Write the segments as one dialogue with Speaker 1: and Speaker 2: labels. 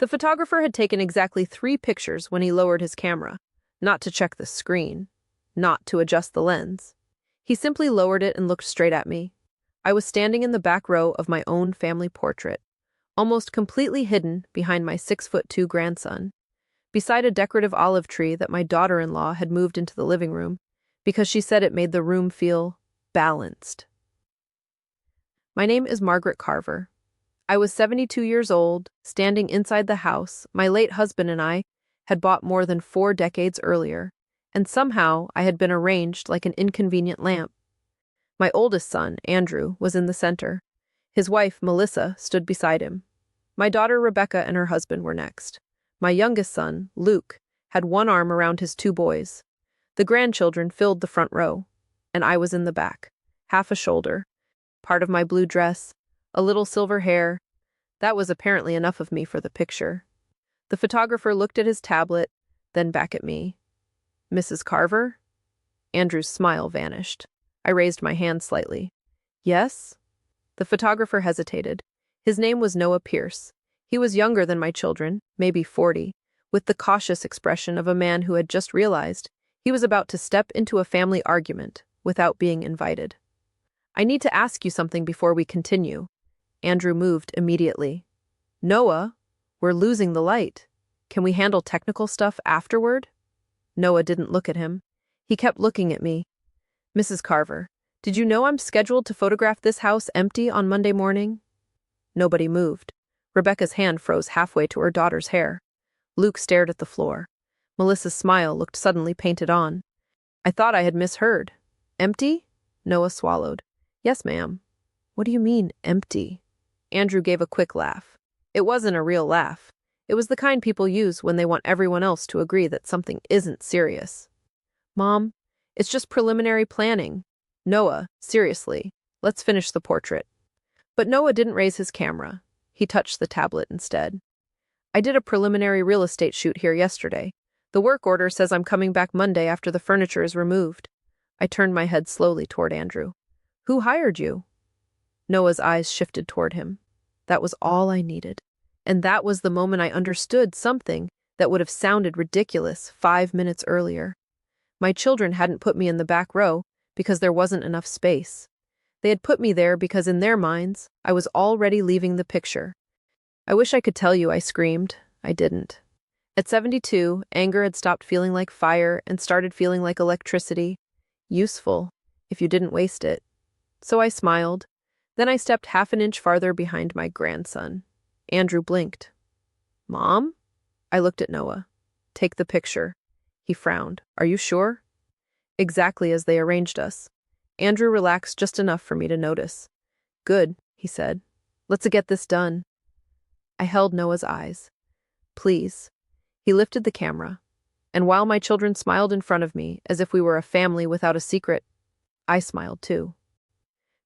Speaker 1: The photographer had taken exactly 3 pictures when he lowered his camera, not to check the screen, not to adjust the lens. He simply lowered it and looked straight at me. I was standing in the back row of my own family portrait, almost completely hidden behind my 6'2" grandson, beside a decorative olive tree that my daughter-in-law had moved into the living room because she said it made the room feel balanced. My name is Margaret Carver. I was 72 years old, standing inside the house my late husband and I had bought more than 4 decades earlier, and somehow I had been arranged like an inconvenient lamp. My oldest son, Andrew, was in the center. His wife, Melissa, stood beside him. My daughter, Rebecca, and her husband were next. My youngest son, Luke, had one arm around his 2 boys. The grandchildren filled the front row, and I was in the back, half a shoulder, part of my blue dress, a little silver hair. That was apparently enough of me for the picture. The photographer looked at his tablet, then back at me. "Mrs. Carver?" Andrew's smile vanished. I raised my hand slightly. "Yes?" The photographer hesitated. His name was Noah Pierce. He was younger than my children, maybe 40, with the cautious expression of a man who had just realized he was about to step into a family argument without being invited. "I need to ask you something before we continue." Andrew moved immediately. "Noah, we're losing the light. Can we handle technical stuff afterward?" Noah didn't look at him. He kept looking at me. "Mrs. Carver, did you know I'm scheduled to photograph this house empty on Monday morning?" Nobody moved. Rebecca's hand froze halfway to her daughter's hair. Luke stared at the floor. Melissa's smile looked suddenly painted on. I thought I had misheard. "Empty?" Noah swallowed. "Yes, ma'am." "What do you mean, empty?" Andrew gave a quick laugh. It wasn't a real laugh. It was the kind people use when they want everyone else to agree that something isn't serious. "Mom, it's just preliminary planning." "Noah, seriously, let's finish the portrait." But Noah didn't raise his camera. He touched the tablet instead. "I did a preliminary real estate shoot here yesterday. The work order says I'm coming back Monday after the furniture is removed." I turned my head slowly toward Andrew. "Who hired you?" Noah's eyes shifted toward him. That was all I needed. And that was the moment I understood something that would have sounded ridiculous 5 minutes earlier. My children hadn't put me in the back row because there wasn't enough space. They had put me there because in their minds, I was already leaving the picture. I wish I could tell you, I screamed. I didn't. At 72, anger had stopped feeling like fire and started feeling like electricity. Useful, if you didn't waste it. So I smiled. Then I stepped half an inch farther behind my grandson. Andrew blinked. "Mom?" I looked at Noah. "Take the picture." He frowned. "Are you sure?" Exactly as they arranged us. Andrew relaxed just enough for me to notice. "Good," he said. "Let's get this done." I held Noah's eyes. "Please." He lifted the camera. And while my children smiled in front of me as if we were a family without a secret, I smiled too.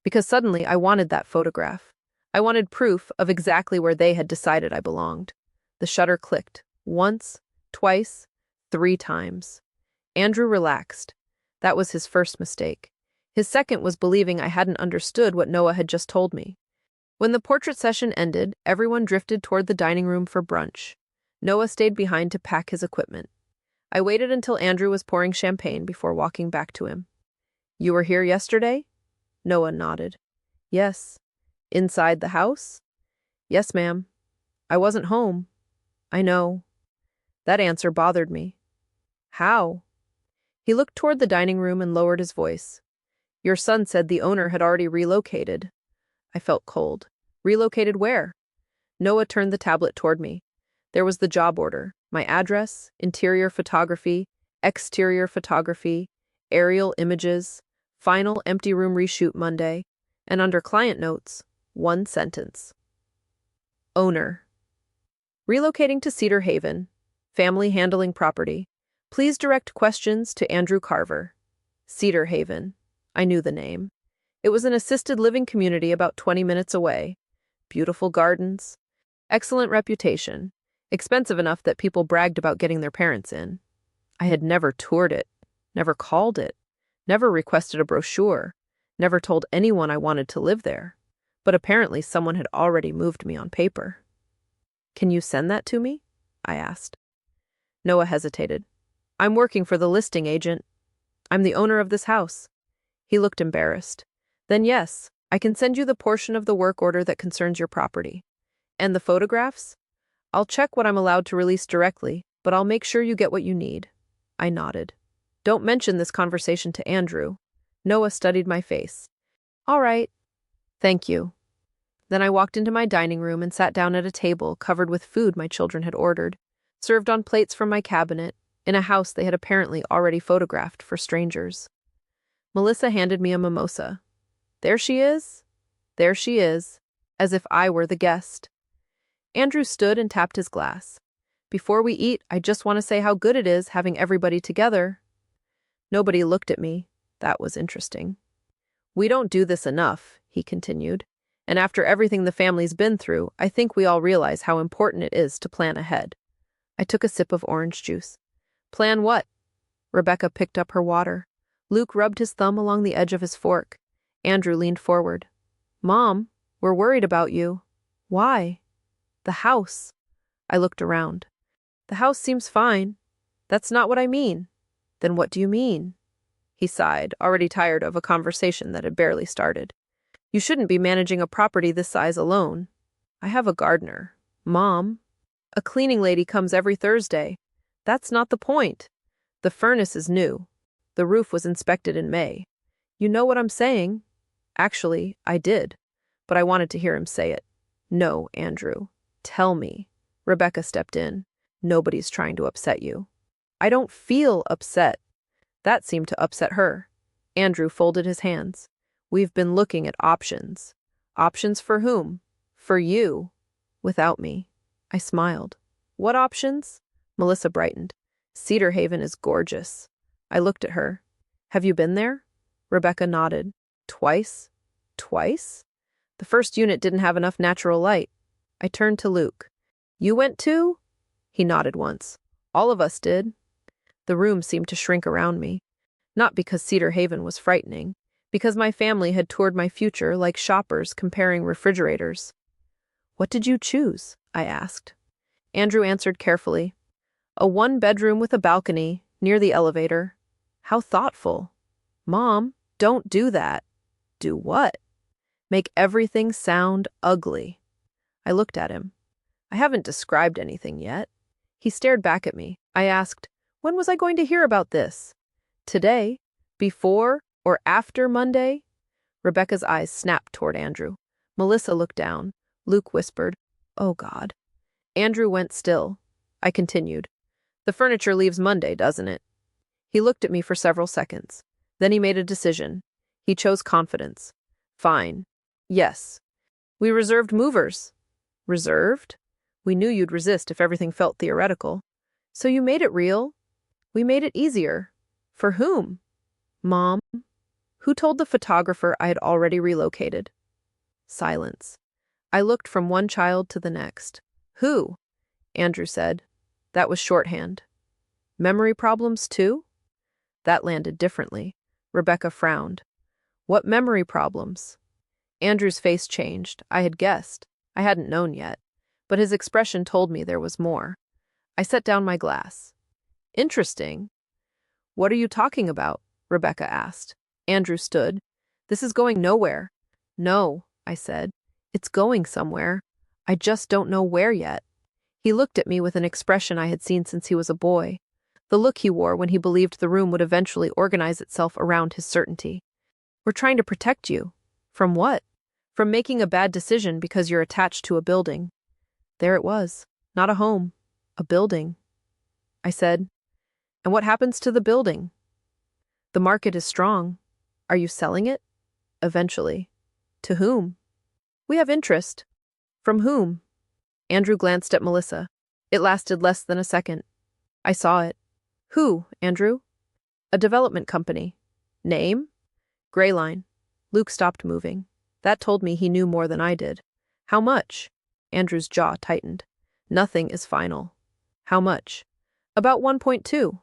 Speaker 1: Because suddenly I wanted that photograph. I wanted proof of exactly where they had decided I belonged. The shutter clicked. Once, twice, 3 times. Andrew relaxed. That was his first mistake. His second was believing I hadn't understood what Noah had just told me. When the portrait session ended, everyone drifted toward the dining room for brunch. Noah stayed behind to pack his equipment. I waited until Andrew was pouring champagne before walking back to him. "You were here yesterday?" Noah nodded. "Yes." "Inside the house?" "Yes, ma'am." "I wasn't home." "I know." That answer bothered me. "How?" He looked toward the dining room and lowered his voice. "Your son said the owner had already relocated." I felt cold. "Relocated where?" Noah turned the tablet toward me. There was the job order, my address, interior photography, exterior photography, aerial images, final empty room reshoot Monday, and under client notes, 1 sentence. Owner. Relocating to Cedar Haven. Family handling property. Please direct questions to Andrew Carver. Cedar Haven. I knew the name. It was an assisted living community about 20 minutes away. Beautiful gardens. Excellent reputation. Expensive enough that people bragged about getting their parents in. I had never toured it, never called it, never requested a brochure, never told anyone I wanted to live there. But apparently someone had already moved me on paper. Can you send that to me? I asked. Noah hesitated. I'm working for the listing agent. I'm the owner of this house. He looked embarrassed. Then yes, I can send you the portion of the work order that concerns your property. And the photographs? I'll check what I'm allowed to release directly, but I'll make sure you get what you need. I nodded. Don't mention this conversation to Andrew. Noah studied my face. All right. Thank you. Then I walked into my dining room and sat down at a table covered with food my children had ordered, served on plates from my cabinet, in a house they had apparently already photographed for strangers. Melissa handed me a mimosa. There she is, as if I were the guest. Andrew stood and tapped his glass. Before we eat, I just want to say how good it is having everybody together. Nobody looked at me. That was interesting. We don't do this enough, he continued. And after everything the family's been through, I think we all realize how important it is to plan ahead. I took a sip of orange juice. Plan what? Rebecca picked up her water. Luke rubbed his thumb along the edge of his fork. Andrew leaned forward. Mom, we're worried about you. Why? The house. I looked around. The house seems fine. That's not what I mean. Then what do you mean? He sighed, already tired of a conversation that had barely started. You shouldn't be managing a property this size alone. I have a gardener. Mom. A cleaning lady comes every Thursday. That's not the point. The furnace is new. The roof was inspected in May. You know what I'm saying? Actually, I did. But I wanted to hear him say it. No, Andrew. Tell me. Rebecca stepped in. Nobody's trying to upset you. I don't feel upset. That seemed to upset her. Andrew folded his hands. We've been looking at options. Options for whom? For you. Without me. I smiled. What options? Melissa brightened. Cedar Haven is gorgeous. I looked at her. Have you been there? Rebecca nodded. Twice? Twice? The first unit didn't have enough natural light. I turned to Luke. You went too? He nodded once. All of us did. The room seemed to shrink around me. Not because Cedar Haven was frightening, because my family had toured my future like shoppers comparing refrigerators. What did you choose? I asked. Andrew answered carefully. A one-bedroom with a balcony, near the elevator. How thoughtful. Mom, don't do that. Do what? Make everything sound ugly. I looked at him. I haven't described anything yet. He stared back at me. I asked, when was I going to hear about this? Today? Before or after Monday? Rebecca's eyes snapped toward Andrew. Melissa looked down. Luke whispered, Oh God. Andrew went still. I continued. The furniture leaves Monday, doesn't it? He looked at me for several seconds. Then he made a decision. He chose confidence. Fine. Yes. We reserved movers. Reserved? We knew you'd resist if everything felt theoretical. So you made it real? We made it easier. For whom? Mom? Who told the photographer I had already relocated? Silence. I looked from one child to the next. Who? Andrew said. That was shorthand. Memory problems too? That landed differently. Rebecca frowned. What memory problems? Andrew's face changed. I had guessed. I hadn't known yet. But his expression told me there was more. I set down my glass. Interesting. What are you talking about? Rebecca asked. Andrew stood. This is going nowhere. No, I said. It's going somewhere. I just don't know where yet. He looked at me with an expression I had seen since he was a boy. The look he wore when he believed the room would eventually organize itself around his certainty. We're trying to protect you. From what? From making a bad decision because you're attached to a building. There it was. Not a home. A building. I said, and what happens to the building? The market is strong. Are you selling it? Eventually. To whom? We have interest. From whom? Andrew glanced at Melissa. It lasted less than a second. I saw it. Who, Andrew? A development company. Name? Grayline. Luke stopped moving. That told me he knew more than I did. How much? Andrew's jaw tightened. Nothing is final. How much? About 1.2.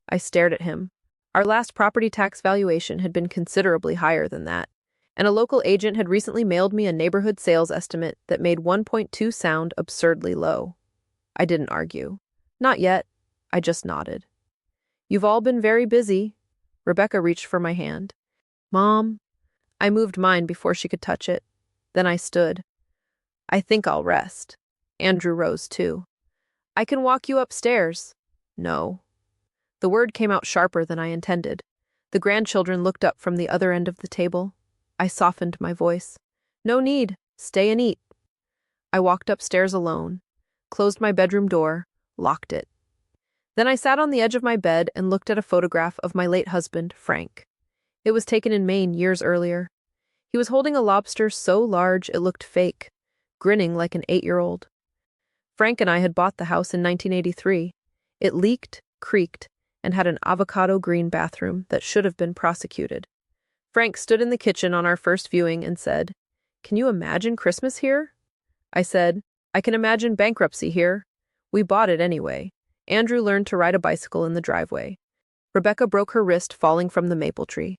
Speaker 1: I stared at him. Our last property tax valuation had been considerably higher than that. And a local agent had recently mailed me a neighborhood sales estimate that made 1.2 sound absurdly low. I didn't argue. Not yet. I just nodded. You've all been very busy. Rebecca reached for my hand. Mom. I moved mine before she could touch it. Then I stood. I think I'll rest. Andrew rose too. I can walk you upstairs. No. The word came out sharper than I intended. The grandchildren looked up from the other end of the table. I softened my voice. No need. Stay and eat. I walked upstairs alone, closed my bedroom door, locked it. Then I sat on the edge of my bed and looked at a photograph of my late husband, Frank. It was taken in Maine years earlier. He was holding a lobster so large it looked fake, grinning like an 8-year-old. Frank and I had bought the house in 1983. It leaked, creaked, and had an avocado green bathroom that should have been prosecuted. Frank stood in the kitchen on our first viewing and said, "Can you imagine Christmas here?" I said, "I can imagine bankruptcy here." We bought it anyway. Andrew learned to ride a bicycle in the driveway. Rebecca broke her wrist falling from the maple tree.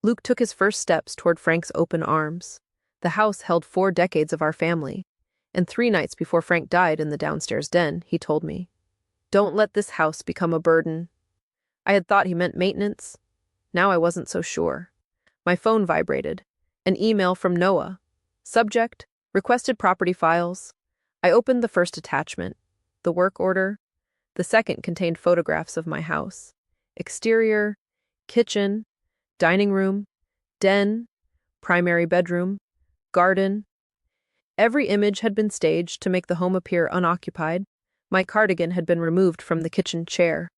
Speaker 1: Luke took his first steps toward Frank's open arms. The house held 4 decades of our family, and 3 nights before Frank died in the downstairs den, he told me, "Don't let this house become a burden." I had thought he meant maintenance. Now I wasn't so sure. My phone vibrated. An email from Noah. Subject: requested property files. I opened the first attachment, the work order. The second contained photographs of my house. Exterior, kitchen, dining room, den, primary bedroom, garden. Every image had been staged to make the home appear unoccupied. My cardigan had been removed from the kitchen chair.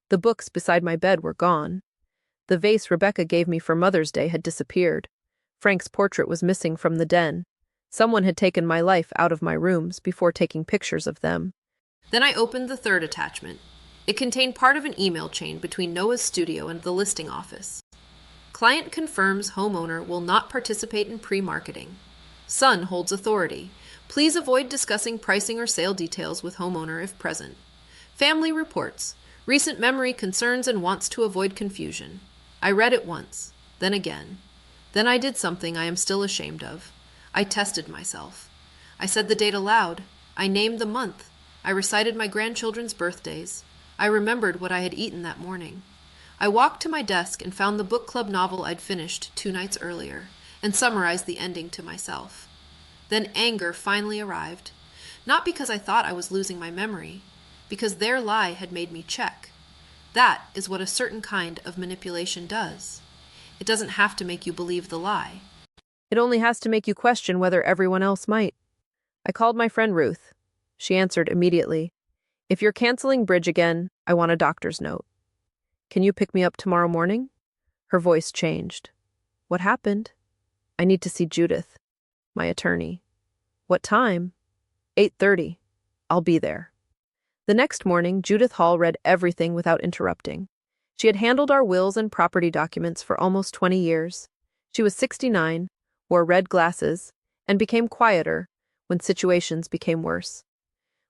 Speaker 1: The books beside my bed were gone. The vase Rebecca gave me for Mother's Day had disappeared. Frank's portrait was missing from the den. Someone had taken my life out of my rooms before taking pictures of them. Then I opened the third attachment. It contained part of an email chain between Noah's studio and the listing office. Client confirms homeowner will not participate in pre-marketing. Son holds authority. Please avoid discussing pricing or sale details with homeowner if present. Family reports. Recent memory concerns and wants to avoid confusion. I read it once, then again. Then I did something I am still ashamed of. I tested myself. I said the date aloud. I named the month. I recited my grandchildren's birthdays. I remembered what I had eaten that morning. I walked to my desk and found the book club novel I'd finished 2 nights earlier, and summarized the ending to myself. Then anger finally arrived. Not because I thought I was losing my memory, because their lie had made me check. That is what a certain kind of manipulation does. It doesn't have to make you believe the lie. It only has to make you question whether everyone else might. I called my friend Ruth. She answered immediately. "If you're canceling bridge again, I want a doctor's note." "Can you pick me up tomorrow morning?" Her voice changed. "What happened?" "I need to see Judith, my attorney." "What time?" 8:30. "I'll be there." The next morning, Judith Hall read everything without interrupting. She had handled our wills and property documents for almost 20 years. She was 69, wore red glasses, and became quieter when situations became worse.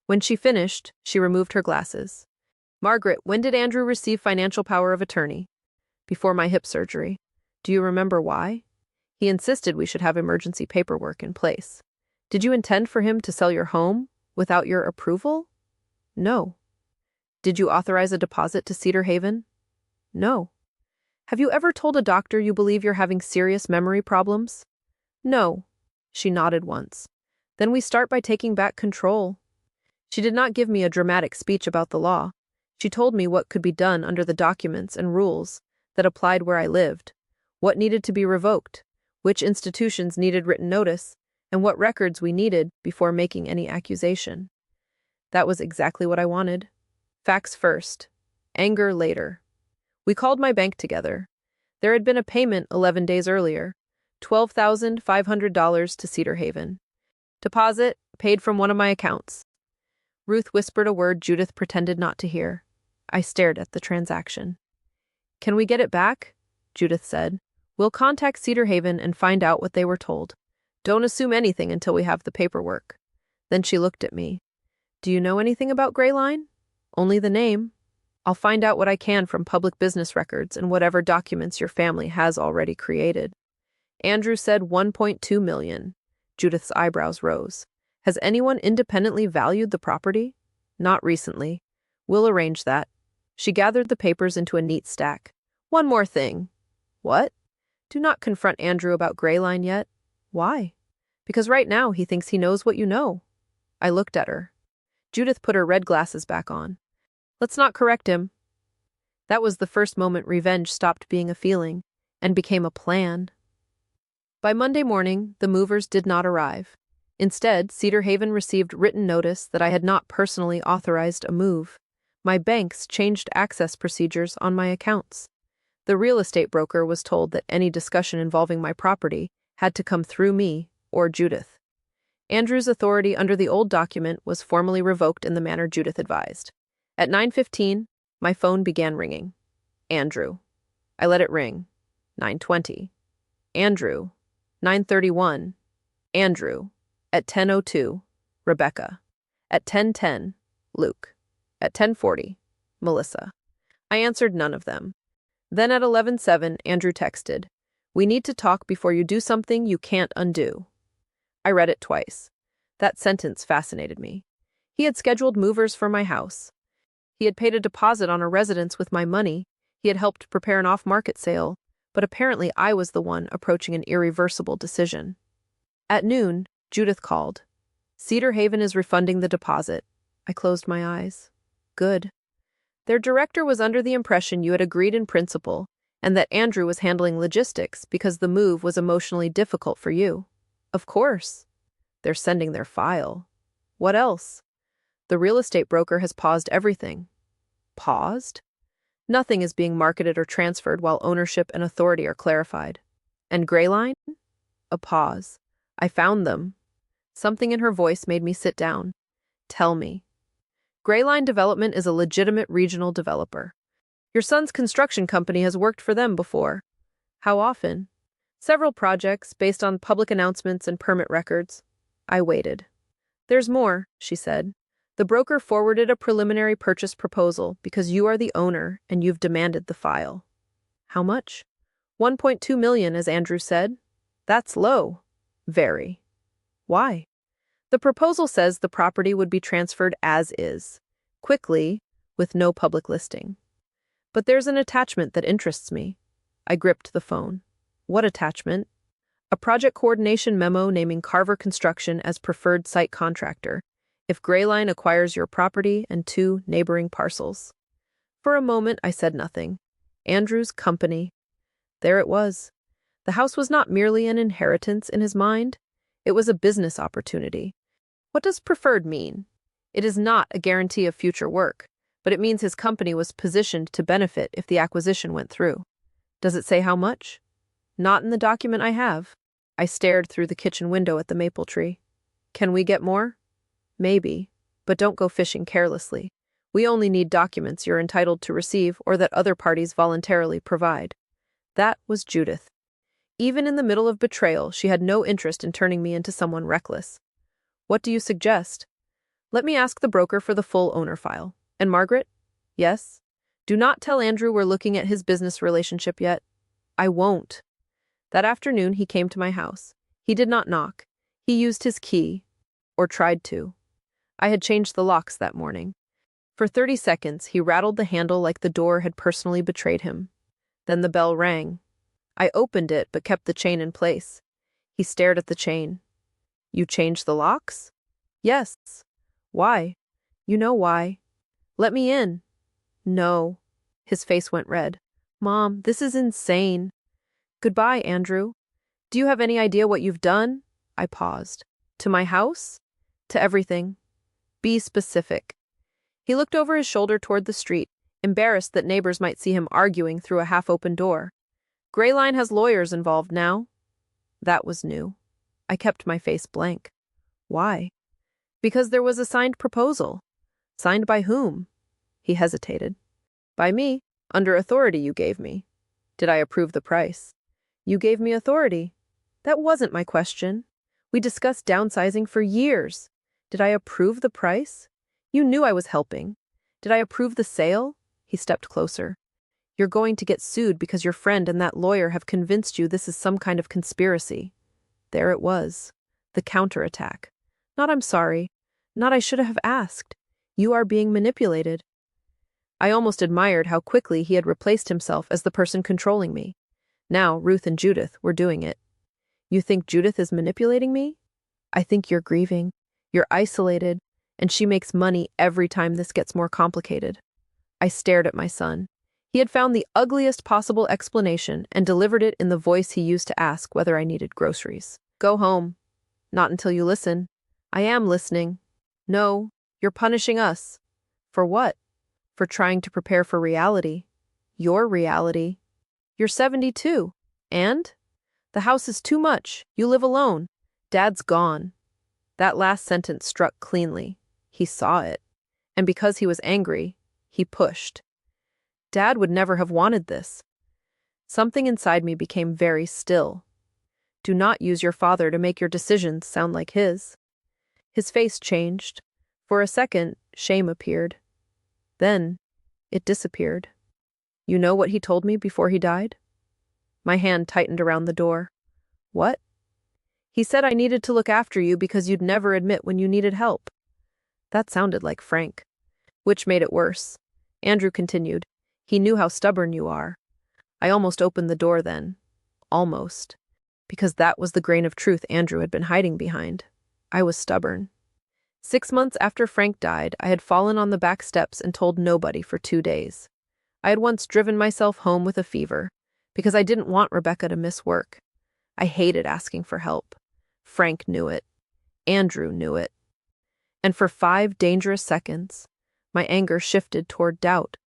Speaker 1: When she finished, she removed her glasses. "Margaret, when did Andrew receive financial power of attorney?" "Before my hip surgery." "Do you remember why?" "He insisted we should have emergency paperwork in place." "Did you intend for him to sell your home without your approval?" "No." "Did you authorize a deposit to Cedar Haven?" "No." "Have you ever told a doctor you believe you're having serious memory problems?" "No." She nodded once. "Then we start by taking back control." She did not give me a dramatic speech about the law. She told me what could be done under the documents and rules that applied where I lived, what needed to be revoked, which institutions needed written notice, and what records we needed before making any accusation. That was exactly what I wanted. Facts first, anger later. We called my bank together. There had been a payment 11 days earlier, $12,500 to Cedar Haven. Deposit paid from one of my accounts. Ruth whispered a word Judith pretended not to hear. I stared at the transaction. "Can we get it back?" Judith said. "We'll contact Cedar Haven and find out what they were told. Don't assume anything until we have the paperwork." Then she looked at me. "Do you know anything about Grayline?" "Only the name. I'll find out what I can from public business records and whatever documents your family has already created." Andrew said 1.2 million. Judith's eyebrows rose. Has anyone independently valued the property? Not recently. We'll arrange that. She gathered the papers into a neat stack. One more thing. What? Do not confront Andrew about Greyline yet. Why? Because right now he thinks he knows what you know. I looked at her. Judith put her red glasses back on. Let's not correct him. That was the first moment revenge stopped being a feeling and became a plan. By Monday morning, the movers did not arrive. Instead, Cedar Haven received written notice that I had not personally authorized a move. My banks changed access procedures on my accounts. The real estate broker was told that any discussion involving my property had to come through me or Judith. Andrew's authority under the old document was formally revoked in the manner Judith advised. At 9:15, my phone began ringing. Andrew. I let it ring. 9:20. Andrew. 9:31. Andrew. At 10:02. Rebecca. At 10:10. Luke. At 10:40. Melissa. I answered none of them. Then at 11:07, Andrew texted, "We need to talk before you do something you can't undo." I read it twice. That sentence fascinated me. He had scheduled movers for my house. He had paid a deposit on a residence with my money. He had helped prepare an off-market sale, but apparently I was the one approaching an irreversible decision. At noon, Judith called. Cedar Haven is refunding the deposit. I closed my eyes. Good. Their director was under the impression you had agreed in principle, and that Andrew was handling logistics because the move was emotionally difficult for you. Of course. They're sending their file. What else? The real estate broker has paused everything. Paused? Nothing is being marketed or transferred while ownership and authority are clarified. And Greyline? A pause. I found them. Something in her voice made me sit down. Tell me. Greyline Development is a legitimate regional developer. Your son's construction company has worked for them before. How often? Several projects based on public announcements and permit records. I waited. There's more, she said. The broker forwarded a preliminary purchase proposal because you are the owner and you've demanded the file. How much? 1.2 million, as Andrew said. That's low. Very. Why? The proposal says the property would be transferred as is, quickly, with no public listing. But there's an attachment that interests me. I gripped the phone. What attachment? A project coordination memo naming Carver Construction as preferred site contractor if Greyline acquires your property and 2 neighboring parcels. For a moment, I said nothing. Andrew's company. There it was. The house was not merely an inheritance in his mind. It was a business opportunity. What does preferred mean? It is not a guarantee of future work, but it means his company was positioned to benefit if the acquisition went through. Does it say how much? Not in the document I have. I stared through the kitchen window at the maple tree. Can we get more? Maybe, but don't go fishing carelessly. We only need documents you're entitled to receive or that other parties voluntarily provide. That was Judith. Even in the middle of betrayal, she had no interest in turning me into someone reckless. What do you suggest? Let me ask the broker for the full owner file. And Margaret? Yes? Do not tell Andrew we're looking at his business relationship yet. I won't. That afternoon, he came to my house. He did not knock. He used his key, or tried to. I had changed the locks that morning. For 30 seconds, he rattled the handle like the door had personally betrayed him. Then the bell rang. I opened it but kept the chain in place. He stared at the chain. You changed the locks? Yes. Why? You know why. Let me in. No. His face went red. Mom, this is insane. Goodbye, Andrew. Do you have any idea what you've done? I paused. To my house? To everything. Be specific. He looked over his shoulder toward the street, embarrassed that neighbors might see him arguing through a half-open door. Greyline has lawyers involved now. That was new. I kept my face blank. Why? Because there was a signed proposal. Signed by whom? He hesitated. By me, under authority you gave me. Did I approve the price? You gave me authority. That wasn't my question. We discussed downsizing for years. Did I approve the price? You knew I was helping. Did I approve the sale? He stepped closer. You're going to get sued because your friend and that lawyer have convinced you this is some kind of conspiracy. There it was. The counterattack. Not I'm sorry. Not I should have asked. You are being manipulated. I almost admired how quickly he had replaced himself as the person controlling me. Now Ruth and Judith were doing it. You think Judith is manipulating me? I think you're grieving. You're isolated, and she makes money every time this gets more complicated. I stared at my son. He had found the ugliest possible explanation and delivered it in the voice he used to ask whether I needed groceries. Go home. Not until you listen. I am listening. No, you're punishing us. For what? For trying to prepare for reality. Your reality. You're 72. And? The house is too much. You live alone. Dad's gone. That last sentence struck cleanly. He saw it. And because he was angry, he pushed. Dad would never have wanted this. Something inside me became very still. Do not use your father to make your decisions sound like his. His face changed. For a second, shame appeared. Then, it disappeared. You know what he told me before he died? My hand tightened around the door. What? He said I needed to look after you because you'd never admit when you needed help. That sounded like Frank. Which made it worse. Andrew continued. He knew how stubborn you are. I almost opened the door then. Almost. Because that was the grain of truth Andrew had been hiding behind. I was stubborn. 6 months after Frank died, I had fallen on the back steps and told nobody for 2 days. I had once driven myself home with a fever, because I didn't want Rebecca to miss work. I hated asking for help. Frank knew it. Andrew knew it. And for 5 dangerous seconds, my anger shifted toward doubt.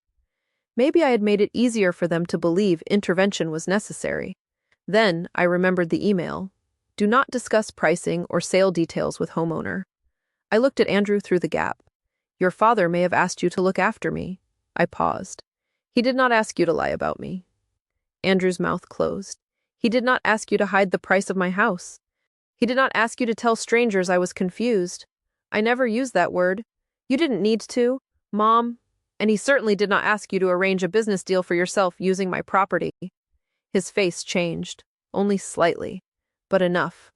Speaker 1: Maybe I had made it easier for them to believe intervention was necessary. Then I remembered the email. Do not discuss pricing or sale details with homeowner. I looked at Andrew through the gap. Your father may have asked you to look after me. I paused. He did not ask you to lie about me. Andrew's mouth closed. He did not ask you to hide the price of my house. He did not ask you to tell strangers I was confused. I never used that word. You didn't need to, Mom. And he certainly did not ask you to arrange a business deal for yourself using my property. His face changed, only slightly, but enough.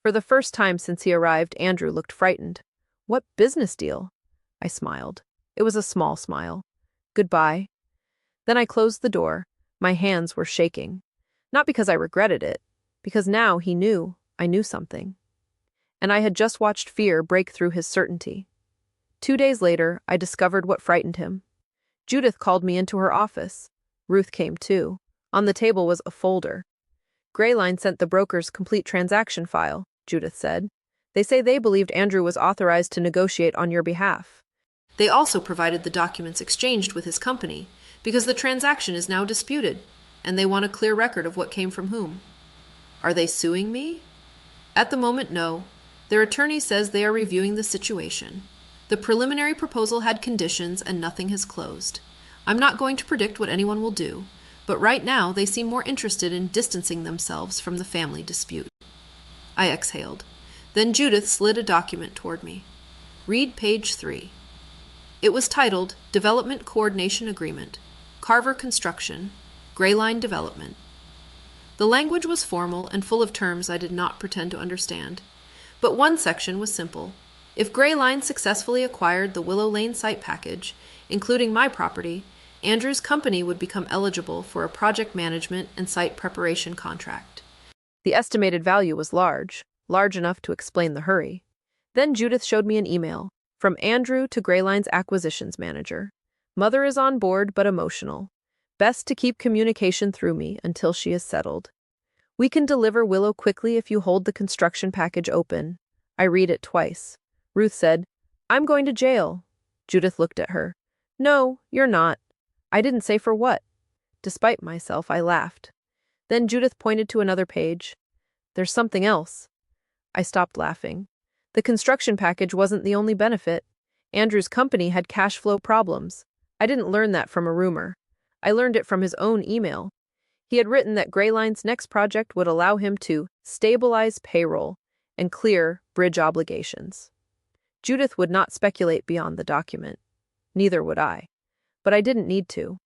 Speaker 1: For the first time since he arrived, Andrew looked frightened. What business deal? I smiled. It was a small smile. Goodbye. Then I closed the door. My hands were shaking. Not because I regretted it, because now he knew I knew something. And I had just watched fear break through his certainty. 2 days later, I discovered what frightened him. Judith called me into her office. Ruth came too. On the table was a folder. Grayline sent the broker's complete transaction file, Judith said. They say they believed Andrew was authorized to negotiate on your behalf. They also provided the documents exchanged with his company, because the transaction is now disputed, and they want a clear record of what came from whom. Are they suing me? At the moment, no. Their attorney says they are reviewing the situation. The preliminary proposal had conditions and nothing has closed. I'm not going to predict what anyone will do, but right now they seem more interested in distancing themselves from the family dispute. I exhaled. Then Judith slid a document toward me. Read page 3. It was titled Development Coordination Agreement, Carver Construction, Grayline Development. The language was formal and full of terms I did not pretend to understand, but one section was simple. If Grayline successfully acquired the Willow Lane site package, including my property, Andrew's company would become eligible for a project management and site preparation contract. The estimated value was large enough to explain the hurry. Then Judith showed me an email, from Andrew to Grayline's acquisitions manager. Mother is on board but emotional. Best to keep communication through me until she is settled. We can deliver Willow quickly if you hold the construction package open. I read it twice. Ruth said, I'm going to jail. Judith looked at her. No, you're not. I didn't say for what. Despite myself, I laughed. Then Judith pointed to another page. There's something else. I stopped laughing. The construction package wasn't the only benefit. Andrew's company had cash flow problems. I didn't learn that from a rumor. I learned it from his own email. He had written that Grayline's next project would allow him to stabilize payroll and clear bridge obligations. Judith would not speculate beyond the document. Neither would I. But I didn't need to.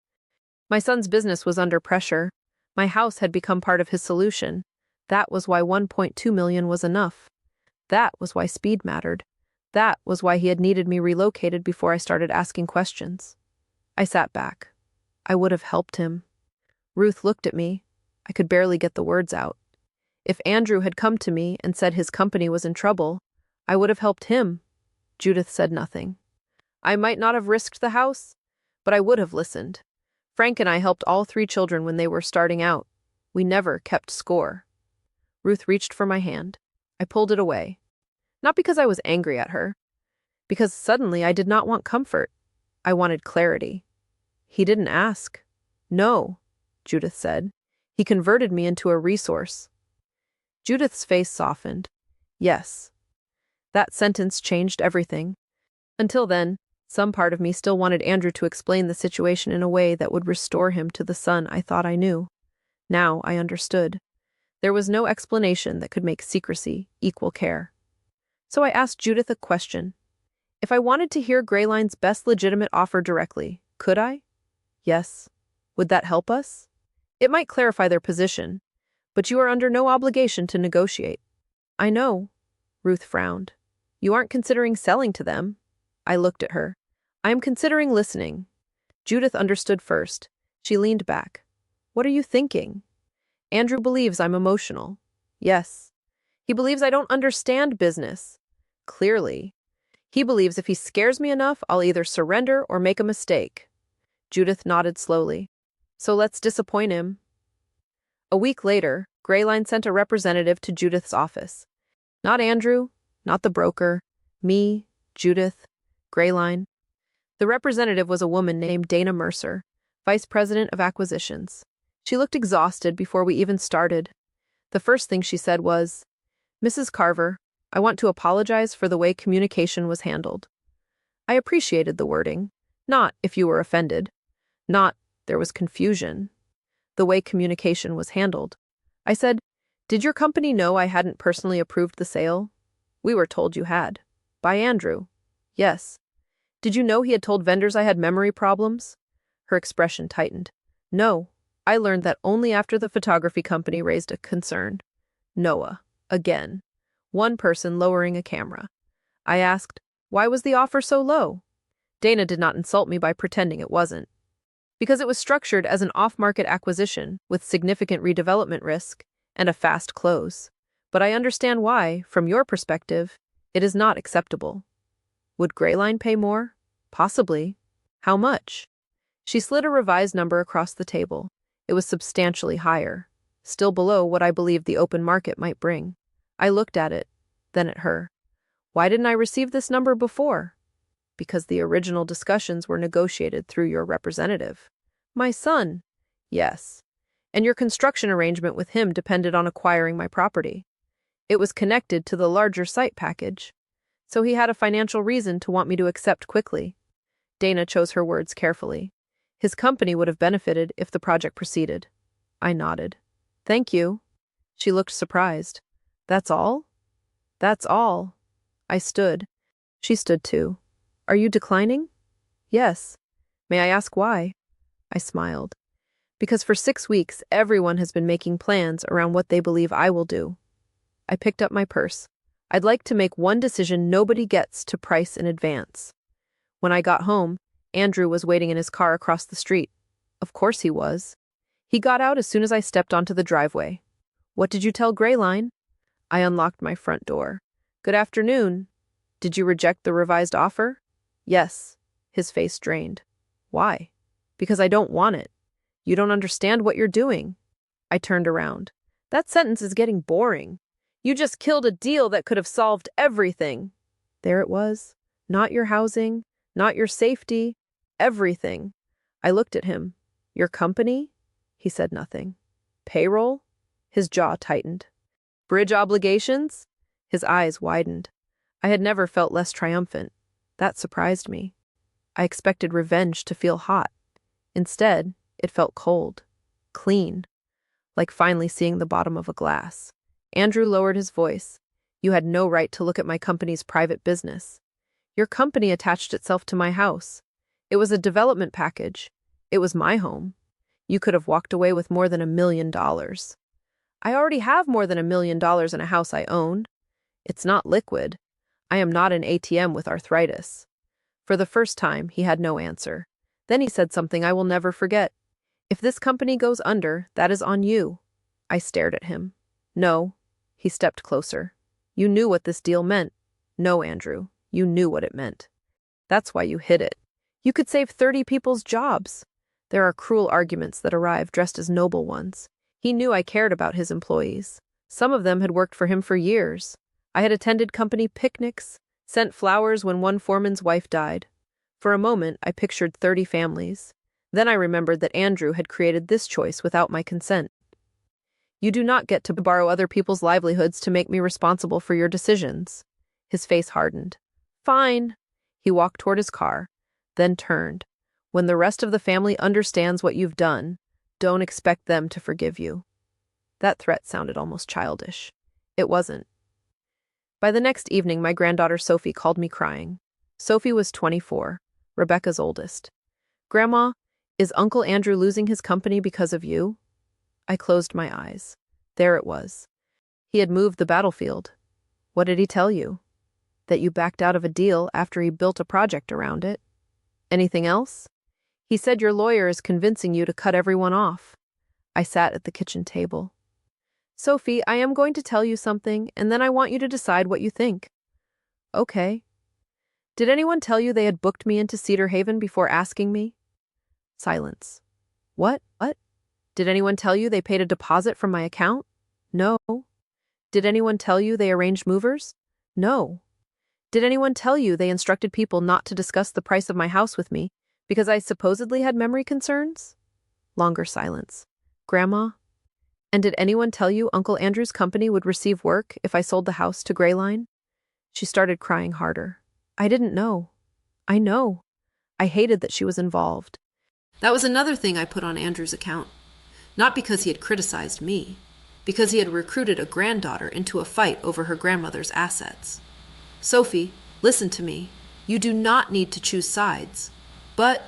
Speaker 1: My son's business was under pressure. My house had become part of his solution. That was why 1.2 million was enough. That was why speed mattered. That was why he had needed me relocated before I started asking questions. I sat back. I would have helped him. Ruth looked at me. I could barely get the words out. If Andrew had come to me and said his company was in trouble, I would have helped him. Judith said nothing. I might not have risked the house, but I would have listened. Frank and I helped all 3 children when they were starting out. We never kept score. Ruth reached for my hand. I pulled it away. Not because I was angry at her. Because suddenly I did not want comfort. I wanted clarity. He didn't ask. No, Judith said. He converted me into a resource. Judith's face softened. Yes. That sentence changed everything. Until then, some part of me still wanted Andrew to explain the situation in a way that would restore him to the son I thought I knew. Now I understood. There was no explanation that could make secrecy equal care. So I asked Judith a question. If I wanted to hear Greyline's best legitimate offer directly, could I? Yes. Would that help us? It might clarify their position, but you are under no obligation to negotiate. I know. Ruth frowned. You aren't considering selling to them. I looked at her. I am considering listening. Judith understood first. She leaned back. What are you thinking? Andrew believes I'm emotional. Yes. He believes I don't understand business. Clearly. He believes if he scares me enough, I'll either surrender or make a mistake. Judith nodded slowly. So let's disappoint him. A week later, Greyline sent a representative to Judith's office. Not Andrew, not the broker, me, Judith, Greyline. The representative was a woman named Dana Mercer, Vice President of Acquisitions. She looked exhausted before we even started. The first thing she said was, Mrs. Carver, I want to apologize for the way communication was handled. I appreciated the wording. Not if you were offended. Not there was confusion. The way communication was handled. I said, did your company know I hadn't personally approved the sale? We were told you had. By Andrew. Yes. Did you know he had told vendors I had memory problems? Her expression tightened. No. I learned that only after the photography company raised a concern. Noah. Again. One person lowering a camera. I asked, why was the offer so low? Dana did not insult me by pretending it wasn't. Because it was structured as an off-market acquisition with significant redevelopment risk and a fast close. But I understand why, from your perspective, it is not acceptable. Would Greyline pay more? Possibly. How much? She slid a revised number across the table. It was substantially higher, still below what I believed the open market might bring. I looked at it, then at her. Why didn't I receive this number before? Because the original discussions were negotiated through your representative. My son. Yes. And your construction arrangement with him depended on acquiring my property. It was connected to the larger site package. So he had a financial reason to want me to accept quickly. Dana chose her words carefully. His company would have benefited if the project proceeded. I nodded. Thank you. She looked surprised. That's all? That's all. I stood. She stood too. Are you declining? Yes. May I ask why? I smiled. Because for 6 weeks, everyone has been making plans around what they believe I will do. I picked up my purse. I'd like to make one decision nobody gets to price in advance. When I got home, Andrew was waiting in his car across the street. Of course he was. He got out as soon as I stepped onto the driveway. What did you tell Greyline? I unlocked my front door. Good afternoon. Did you reject the revised offer? Yes. His face drained. Why? Because I don't want it. You don't understand what you're doing. I turned around. That sentence is getting boring. You just killed a deal that could have solved everything. There it was. Not your housing, not your safety, everything. I looked at him. Your company? He said nothing. Payroll? His jaw tightened. Bridge obligations? His eyes widened. I had never felt less triumphant. That surprised me. I expected revenge to feel hot. Instead, it felt cold, clean, like finally seeing the bottom of a glass. Andrew lowered his voice. You had no right to look at my company's private business. Your company attached itself to my house. It was a development package. It was my home. You could have walked away with more than $1 million. I already have more than $1 million in a house I own. It's not liquid. I am not an ATM with arthritis. For the first time, he had no answer. Then he said something I will never forget. If this company goes under, that is on you. I stared at him. No. He stepped closer. You knew what this deal meant. No, Andrew, you knew what it meant. That's why you hid it. You could save 30 people's jobs. There are cruel arguments that arrive dressed as noble ones. He knew I cared about his employees. Some of them had worked for him for years. I had attended company picnics, sent flowers when one foreman's wife died. For a moment, I pictured 30 families. Then I remembered that Andrew had created this choice without my consent. You do not get to borrow other people's livelihoods to make me responsible for your decisions. His face hardened. Fine. He walked toward his car, then turned. When the rest of the family understands what you've done, don't expect them to forgive you. That threat sounded almost childish. It wasn't. By the next evening, my granddaughter Sophie called me crying. Sophie was 24, Rebecca's oldest. Grandma, is Uncle Andrew losing his company because of you? I closed my eyes. There it was. He had moved the battlefield. What did he tell you? That you backed out of a deal after he built a project around it. Anything else? He said your lawyer is convincing you to cut everyone off. I sat at the kitchen table. Sophie, I am going to tell you something, and then I want you to decide what you think. Okay. Did anyone tell you they had booked me into Cedar Haven before asking me? Silence. What? Did anyone tell you they paid a deposit from my account? No. Did anyone tell you they arranged movers? No. Did anyone tell you they instructed people not to discuss the price of my house with me because I supposedly had memory concerns? Longer silence. Grandma? And did anyone tell you Uncle Andrew's company would receive work if I sold the house to Grayline? She started crying harder. I didn't know. I know. I hated that she was involved. That was another thing I put on Andrew's account. Not because he had criticized me, because he had recruited a granddaughter into a fight over her grandmother's assets. Sophie, listen to me. You do not need to choose sides. But,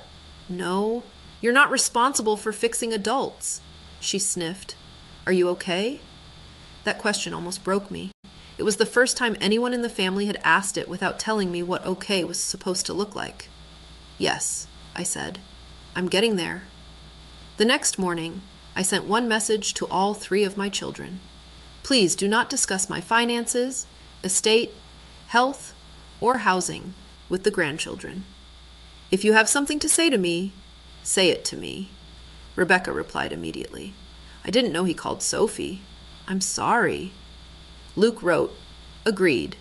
Speaker 1: no, you're not responsible for fixing adults. She sniffed. Are you okay? That question almost broke me. It was the first time anyone in the family had asked it without telling me what okay was supposed to look like. Yes, I said. I'm getting there. The next morning, I sent one message to all 3 of my children. Please do not discuss my finances, estate, health, or housing with the grandchildren. If you have something to say to me, say it to me. Rebecca replied immediately. I didn't know he called Sophie. I'm sorry. Luke wrote, agreed.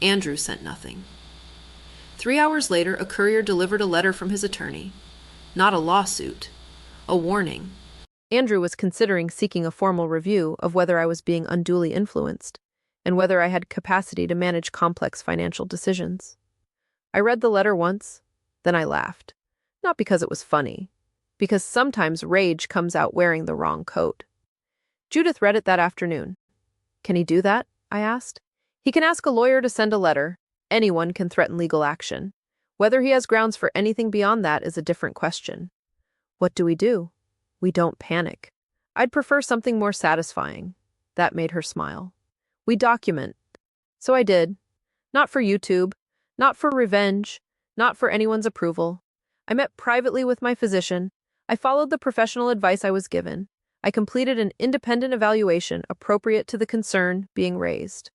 Speaker 1: Andrew sent nothing. 3 hours later, a courier delivered a letter from his attorney. Not a lawsuit, a warning. Andrew was considering seeking a formal review of whether I was being unduly influenced and whether I had capacity to manage complex financial decisions. I read the letter once, then I laughed. Not because it was funny, because sometimes rage comes out wearing the wrong coat. Judith read it that afternoon. Can he do that? I asked. He can ask a lawyer to send a letter. Anyone can threaten legal action. Whether he has grounds for anything beyond that is a different question. What do? We don't panic. I'd prefer something more satisfying. That made her smile. We document. So I did. Not for YouTube, not for revenge, not for anyone's approval. I met privately with my physician. I followed the professional advice I was given. I completed an independent evaluation appropriate to the concern being raised.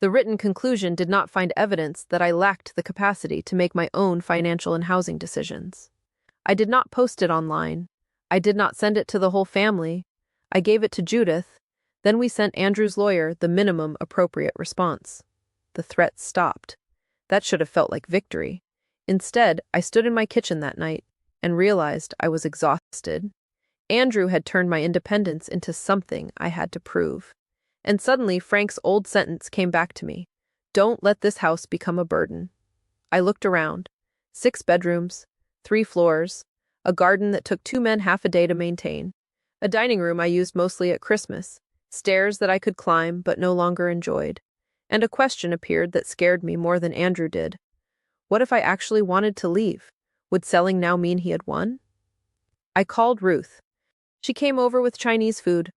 Speaker 1: The written conclusion did not find evidence that I lacked the capacity to make my own financial and housing decisions. I did not post it online. I did not send it to the whole family. I gave it to Judith. Then we sent Andrew's lawyer the minimum appropriate response. The threat stopped. That should have felt like victory. Instead, I stood in my kitchen that night and realized I was exhausted. Andrew had turned my independence into something I had to prove. And suddenly Frank's old sentence came back to me. Don't let this house become a burden. I looked around. 6 bedrooms, 3 floors, a garden that took 2 men half a day to maintain, a dining room I used mostly at Christmas, stairs that I could climb but no longer enjoyed. And a question appeared that scared me more than Andrew did. What if I actually wanted to leave? Would selling now mean he had won? I called Ruth. She came over with Chinese food.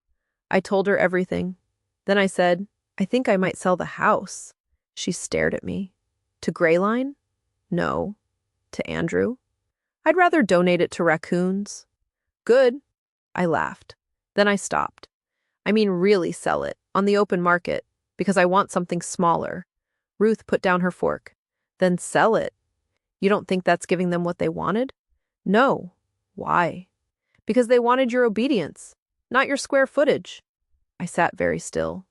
Speaker 1: I told her everything. Then I said, I think I might sell the house. She stared at me. To Grayline? No. To Andrew? I'd rather donate it to raccoons. Good. I laughed. Then I stopped. I mean really sell it, on the open market, because I want something smaller. Ruth put down her fork. Then sell it. You don't think that's giving them what they wanted? No. Why? Because they wanted your obedience, not your square footage. I sat very still.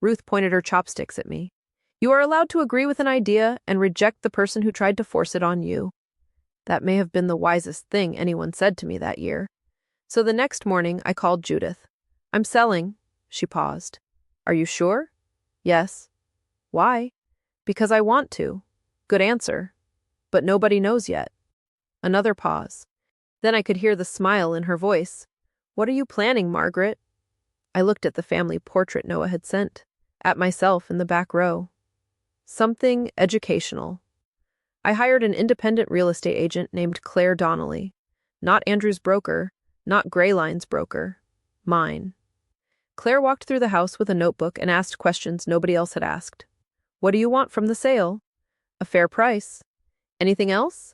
Speaker 1: Ruth pointed her chopsticks at me. You are allowed to agree with an idea and reject the person who tried to force it on you. That may have been the wisest thing anyone said to me that year. So the next morning, I called Judith. I'm selling. She paused. Are you sure? Yes. Why? Because I want to. Good answer. But nobody knows yet. Another pause. Then I could hear the smile in her voice. What are you planning, Margaret? I looked at the family portrait Noah had sent, at myself in the back row. Something educational. I hired an independent real estate agent named Claire Donnelly. Not Andrew's broker, not Grayline's broker. Mine. Claire walked through the house with a notebook and asked questions nobody else had asked. What do you want from the sale? A fair price. Anything else?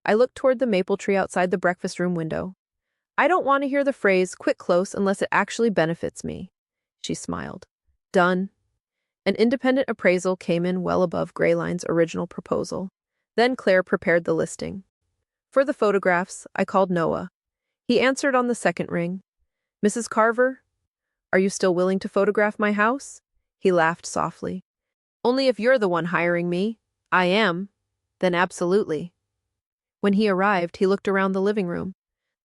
Speaker 1: I looked toward the maple tree outside the breakfast room window. I don't want to hear the phrase, quit close, unless it actually benefits me. She smiled. Done. An independent appraisal came in well above Grayline's original proposal. Then Claire prepared the listing. For the photographs, I called Noah. He answered on the second ring. Mrs. Carver, are you still willing to photograph my house? He laughed softly. Only if you're the one hiring me. I am. Then absolutely. When he arrived, he looked around the living room.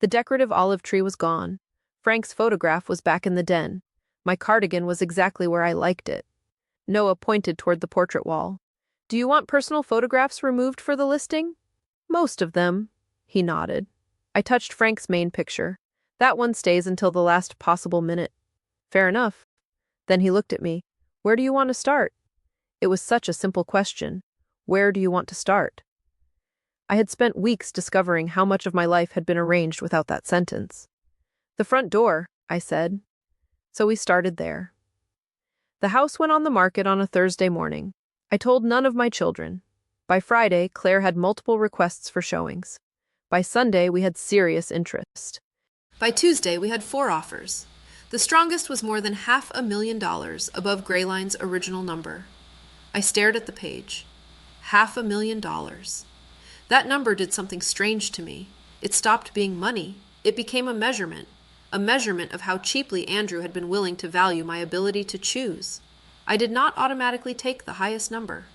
Speaker 1: The decorative olive tree was gone. Frank's photograph was back in the den. My cardigan was exactly where I liked it. Noah pointed toward the portrait wall. Do you want personal photographs removed for the listing? Most of them. He nodded. I touched Frank's main picture. That one stays until the last possible minute. Fair enough. Then he looked at me. Where do you want to start? It was such a simple question. Where do you want to start? I had spent weeks discovering how much of my life had been arranged without that sentence. The front door, I said. So we started there. The house went on the market on a Thursday morning. I told none of my children. By Friday, Claire had multiple requests for showings. By Sunday, we had serious interest. By Tuesday, we had 4 offers. The strongest was more than $500,000 above Grayline's original number. I stared at the page. $500,000. That number did something strange to me. It stopped being money. It became a measurement of how cheaply Andrew had been willing to value my ability to choose. I did not automatically take the highest number.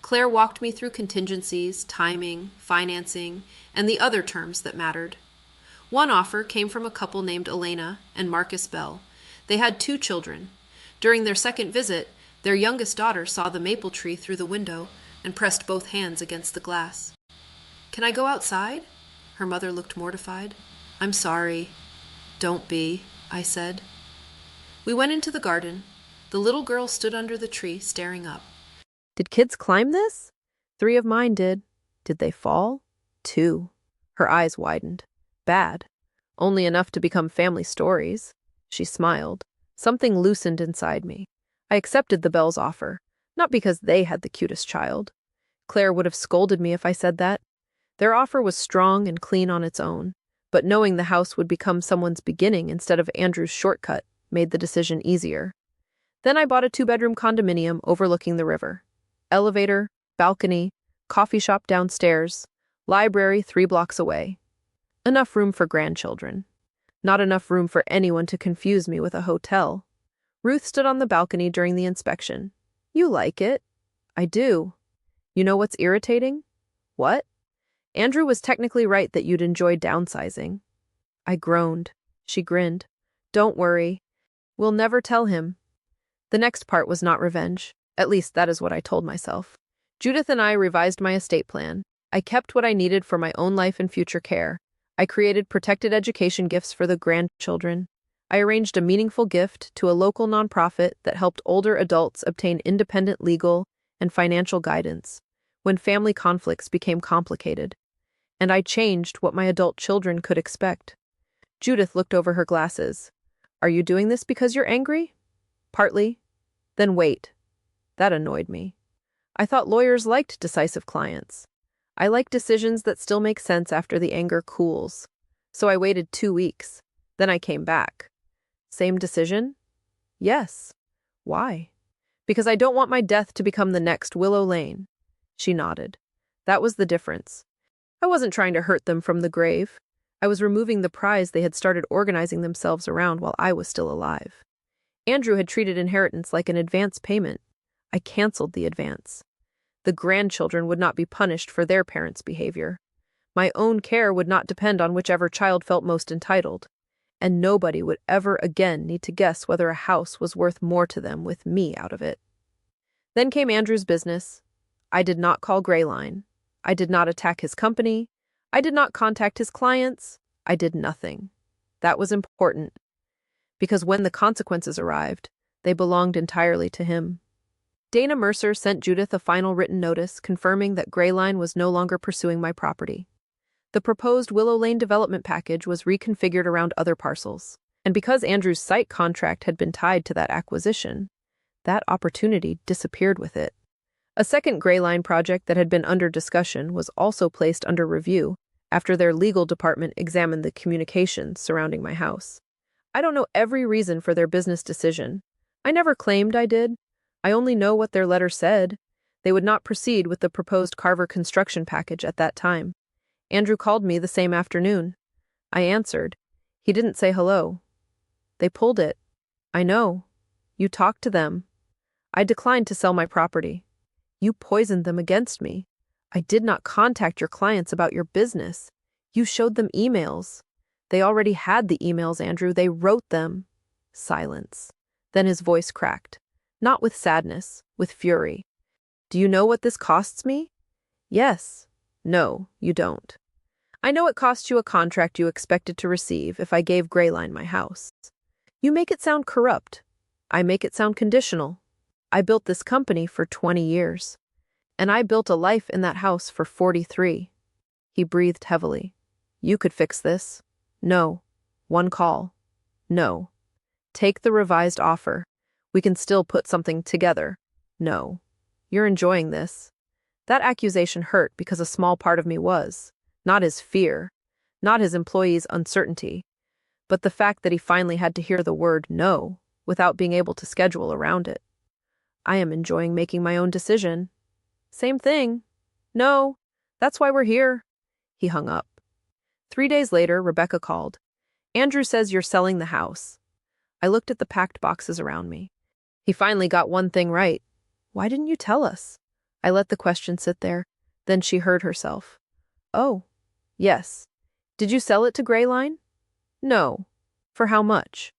Speaker 1: Claire walked me through contingencies, timing, financing, and the other terms that mattered. One offer came from a couple named Elena and Marcus Bell. They had 2 children. During their second visit, their youngest daughter saw the maple tree through the window and pressed both hands against the glass. Can I go outside? Her mother looked mortified. I'm sorry. Don't be, I said. We went into the garden. The little girl stood under the tree, staring up. Did kids climb this? 3 of mine did. Did they fall? 2. Her eyes widened. Bad. Only enough to become family stories. She smiled. Something loosened inside me. I accepted the Bells' offer, not because they had the cutest child. Claire would have scolded me if I said that. Their offer was strong and clean on its own, but knowing the house would become someone's beginning instead of Andrew's shortcut made the decision easier. Then I bought a 2-bedroom condominium overlooking the river. Elevator, balcony, coffee shop downstairs, library 3 blocks away. Enough room for grandchildren. Not enough room for anyone to confuse me with a hotel. Ruth stood on the balcony during the inspection. You like it? I do. You know what's irritating? What? Andrew was technically right that you'd enjoy downsizing. I groaned. She grinned. Don't worry. We'll never tell him. The next part was not revenge. At least that is what I told myself. Judith and I revised my estate plan. I kept what I needed for my own life and future care. I created protected education gifts for the grandchildren. I arranged a meaningful gift to a local nonprofit that helped older adults obtain independent legal and financial guidance when family conflicts became complicated. And I changed what my adult children could expect. Judith looked over her glasses. Are you doing this because you're angry? Partly. Then wait. That annoyed me. I thought lawyers liked decisive clients. I like decisions that still make sense after the anger cools. So I waited 2 weeks. Then I came back. Same decision? Yes. Why? Because I don't want my death to become the next Willow Lane. She nodded. That was the difference. I wasn't trying to hurt them from the grave. I was removing the prize they had started organizing themselves around while I was still alive. Andrew had treated inheritance like an advance payment. I canceled the advance. The grandchildren would not be punished for their parents' behavior. My own care would not depend on whichever child felt most entitled. And nobody would ever again need to guess whether a house was worth more to them with me out of it. Then came Andrew's business. I did not call Greyline. I did not attack his company. I did not contact his clients. I did nothing. That was important. Because when the consequences arrived, they belonged entirely to him. Dana Mercer sent Judith a final written notice confirming that Greyline was no longer pursuing my property. The proposed Willow Lane development package was reconfigured around other parcels, and because Andrew's site contract had been tied to that acquisition, that opportunity disappeared with it. A second Greyline project that had been under discussion was also placed under review after their legal department examined the communications surrounding my house. I don't know every reason for their business decision. I never claimed I did. I only know what their letter said. They would not proceed with the proposed Carver construction package at that time. Andrew called me the same afternoon. I answered. He didn't say hello. They pulled it. I know. You talked to them. I declined to sell my property. You poisoned them against me. I did not contact your clients about your business. You showed them emails. They already had the emails, Andrew. They wrote them. Silence. Then his voice cracked. Not with sadness, with fury. Do you know what this costs me? Yes. No, you don't. I know it cost you a contract you expected to receive if I gave Greyline my house. You make it sound corrupt. I make it sound conditional. I built this company for 20 years. And I built a life in that house for 43. He breathed heavily. You could fix this. No. One call. No. Take the revised offer. We can still put something together. No. You're enjoying this. That accusation hurt because a small part of me was. Not his fear, not his employees' uncertainty, but the fact that he finally had to hear the word no without being able to schedule around it. I am enjoying making my own decision. Same thing. No, that's why we're here. He hung up. 3 days later, Rebecca called. Andrew says you're selling the house. I looked at the packed boxes around me. He finally got one thing right. Why didn't you tell us? I let the question sit there. Then she heard herself. Oh. Yes. Did you sell it to Greyline? No. For how much?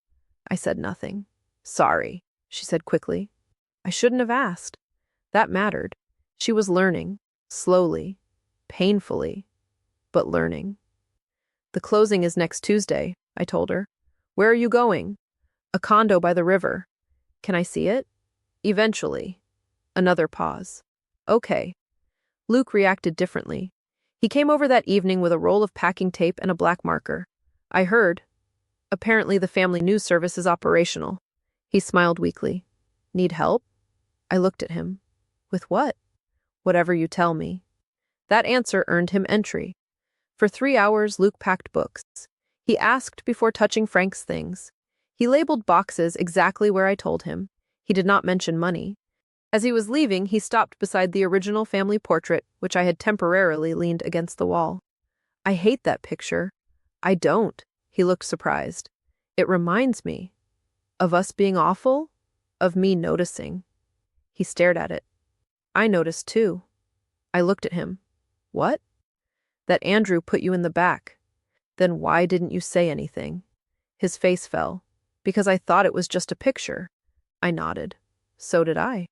Speaker 1: I said nothing. Sorry, she said quickly. I shouldn't have asked. That mattered. She was learning, slowly, painfully, but learning. The closing is next Tuesday, I told her. Where are you going? A condo by the river. Can I see it? Eventually. Another pause. Okay. Luke reacted differently. He came over that evening with a roll of packing tape and a black marker. I heard. Apparently the family news service is operational. He smiled weakly. Need help? I looked at him. With what? Whatever you tell me. That answer earned him entry. For 3 hours, Luke packed books. He asked before touching Frank's things. He labeled boxes exactly where I told him. He did not mention money. As he was leaving, he stopped beside the original family portrait, which I had temporarily leaned against the wall. I hate that picture. I don't. He looked surprised. It reminds me. Of us being awful? Of me noticing. He stared at it. I noticed too. I looked at him. What? That Andrew put you in the back. Then why didn't you say anything? His face fell. Because I thought it was just a picture. I nodded. So did I.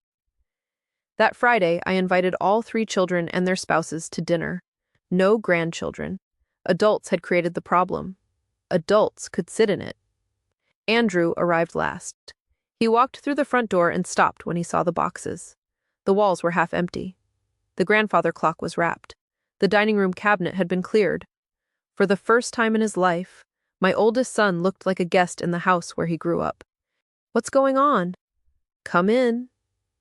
Speaker 1: That Friday, I invited all 3 children and their spouses to dinner. No grandchildren. Adults had created the problem. Adults could sit in it. Andrew arrived last. He walked through the front door and stopped when he saw the boxes. The walls were half empty. The grandfather clock was wrapped. The dining room cabinet had been cleared. For the first time in his life, My oldest son looked like a guest in the house where he grew up. What's going on? Come in.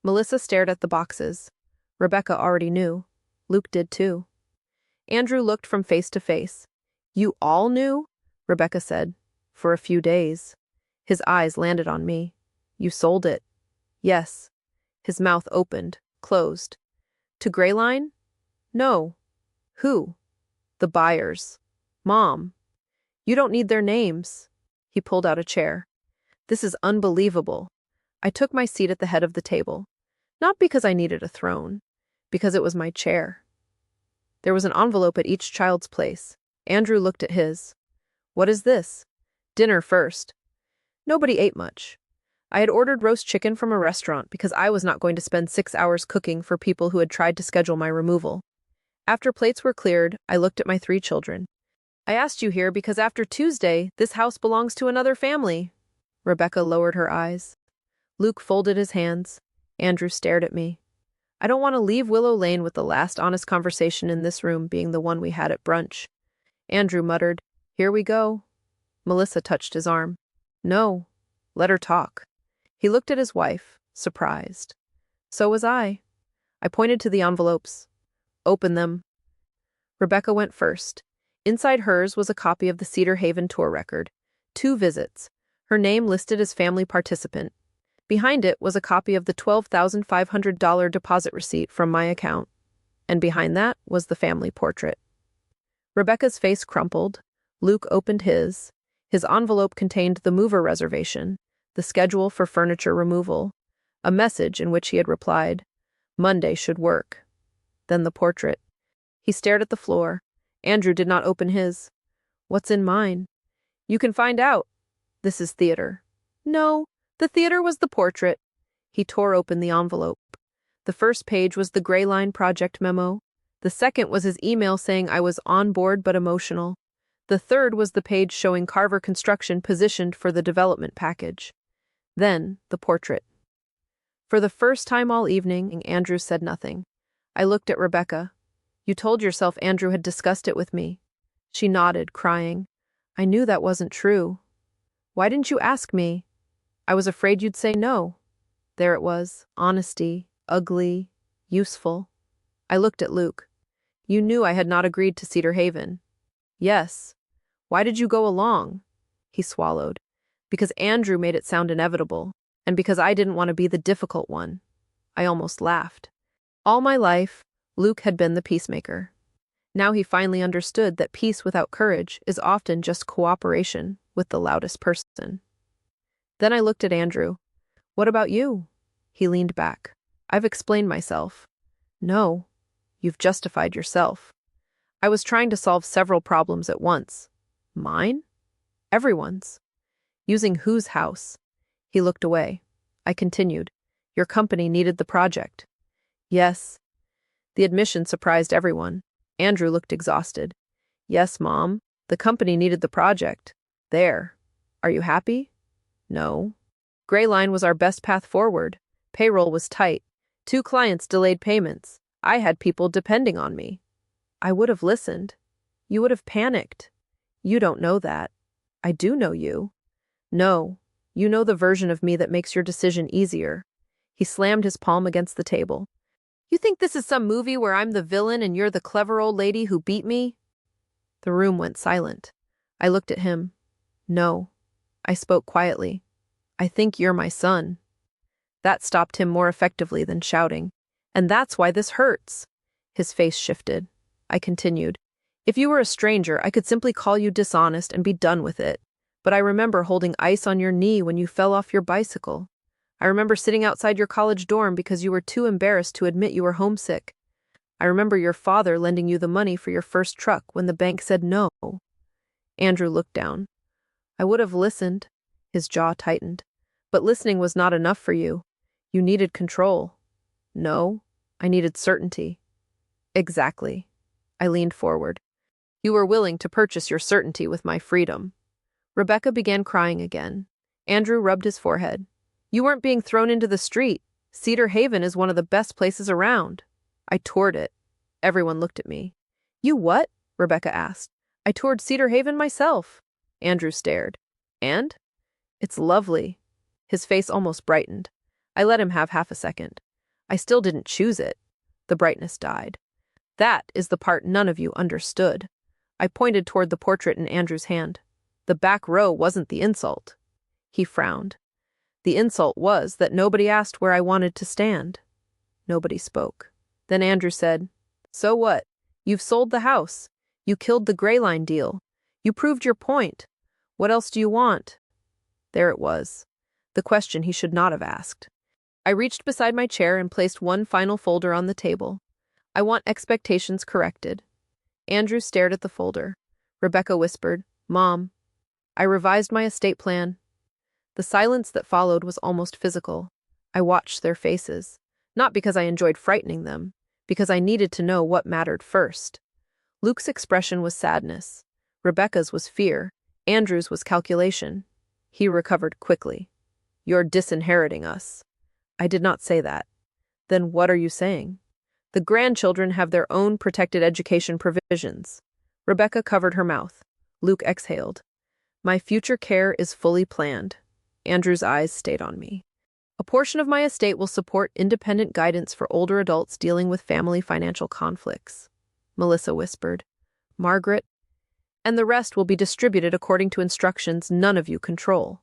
Speaker 1: Melissa stared at the boxes. Rebecca already knew. Luke did too. Andrew looked from face to face. You all knew? Rebecca said. For a few days. His eyes landed on me. You sold it. Yes. His mouth opened, closed. To Grayline? No. Who? The buyers. Mom. You don't need their names. He pulled out a chair. This is unbelievable. I took my seat at the head of the table. Not because I needed a throne, because it was my chair. There was an envelope at each child's place. Andrew looked at his. What is this? Dinner first. Nobody ate much. I had ordered roast chicken from a restaurant because I was not going to spend 6 hours cooking for people who had tried to schedule my removal. After plates were cleared, I looked at my 3 children. I asked you here because after Tuesday, this house belongs to another family. Rebecca lowered her eyes. Luke folded his hands. Andrew stared at me. I don't want to leave Willow Lane with the last honest conversation in this room being the one we had at brunch. Andrew muttered, Here we go. Melissa touched his arm. No, let her talk. He looked at his wife, surprised. So was I. I pointed to the envelopes. Open them. Rebecca went first. Inside hers was a copy of the Cedar Haven tour record. 2 visits. Her name listed as family participant. Behind it was a copy of the $12,500 deposit receipt from my account. And behind that was the family portrait. Rebecca's face crumpled. Luke opened his. His envelope contained the mover reservation, the schedule for furniture removal, a message in which he had replied, Monday should work. Then the portrait. He stared at the floor. Andrew did not open his. What's in mine? You can find out. This is theater. No, the theater was the portrait. He tore open the envelope. The first page was the Grayline project memo. The second was his email saying I was on board but emotional. The third was the page showing Carver Construction positioned for the development package. Then, the portrait. For the first time all evening, Andrew said nothing. I looked at Rebecca. You told yourself Andrew had discussed it with me. She nodded, crying. I knew that wasn't true. Why didn't you ask me? I was afraid you'd say no. There it was, honesty, ugly, useful. I looked at Luke. You knew I had not agreed to Cedar Haven. Yes. Why did you go along? He swallowed. Because Andrew made it sound inevitable, and because I didn't want to be the difficult one. I almost laughed. All my life, Luke had been the peacemaker. Now he finally understood that peace without courage is often just cooperation with the loudest person. Then I looked at Andrew. What about you? He leaned back. I've explained myself. No, you've justified yourself. I was trying to solve several problems at once. Mine? Everyone's. Using whose house? He looked away. I continued. Your company needed the project. Yes. The admission surprised everyone. Andrew looked exhausted. Yes, Mom. The company needed the project. There. Are you happy? No. Grayline was our best path forward. Payroll was tight. 2 clients delayed payments. I had people depending on me. I would have listened. You would have panicked. You don't know that. I do know you. No. You know the version of me that makes your decision easier. He slammed his palm against the table. You think this is some movie where I'm the villain and you're the clever old lady who beat me? The room went silent. I looked at him. No. I spoke quietly. I think you're my son. That stopped him more effectively than shouting. And that's why this hurts. His face shifted. I continued. If you were a stranger, I could simply call you dishonest and be done with it. But I remember holding ice on your knee when you fell off your bicycle. I remember sitting outside your college dorm because you were too embarrassed to admit you were homesick. I remember your father lending you the money for your first truck when the bank said no. Andrew looked down. I would have listened. His jaw tightened. But listening was not enough for you. You needed control. No, I needed certainty. Exactly. I leaned forward. You were willing to purchase your certainty with my freedom. Rebecca began crying again. Andrew rubbed his forehead. You weren't being thrown into the street. Cedar Haven is one of the best places around. I toured it. Everyone looked at me. You what? Rebecca asked. I toured Cedar Haven myself. Andrew stared. And? It's lovely. His face almost brightened. I let him have half a second. I still didn't choose it. The brightness died. That is the part none of you understood. I pointed toward the portrait in Andrew's hand. The back row wasn't the insult. He frowned. The insult was that nobody asked where I wanted to stand. Nobody spoke. Then Andrew said, "So what? You've sold the house. You killed the Gray Line deal. You proved your point. What else do you want?" There it was. The question he should not have asked. I reached beside my chair and placed one final folder on the table. "I want expectations corrected." Andrew stared at the folder. Rebecca whispered, "Mom." I revised my estate plan. The silence that followed was almost physical. I watched their faces, not because I enjoyed frightening them, because I needed to know what mattered first. Luke's expression was sadness. Rebecca's was fear. Andrew's was calculation. He recovered quickly. "You're disinheriting us." I did not say that. "Then what are you saying?" "The grandchildren have their own protected education provisions." Rebecca covered her mouth. Luke exhaled. "My future care is fully planned." Andrew's eyes stayed on me. "A portion of my estate will support independent guidance for older adults dealing with family financial conflicts," Melissa whispered. "Margaret, and the rest will be distributed according to instructions none of you control."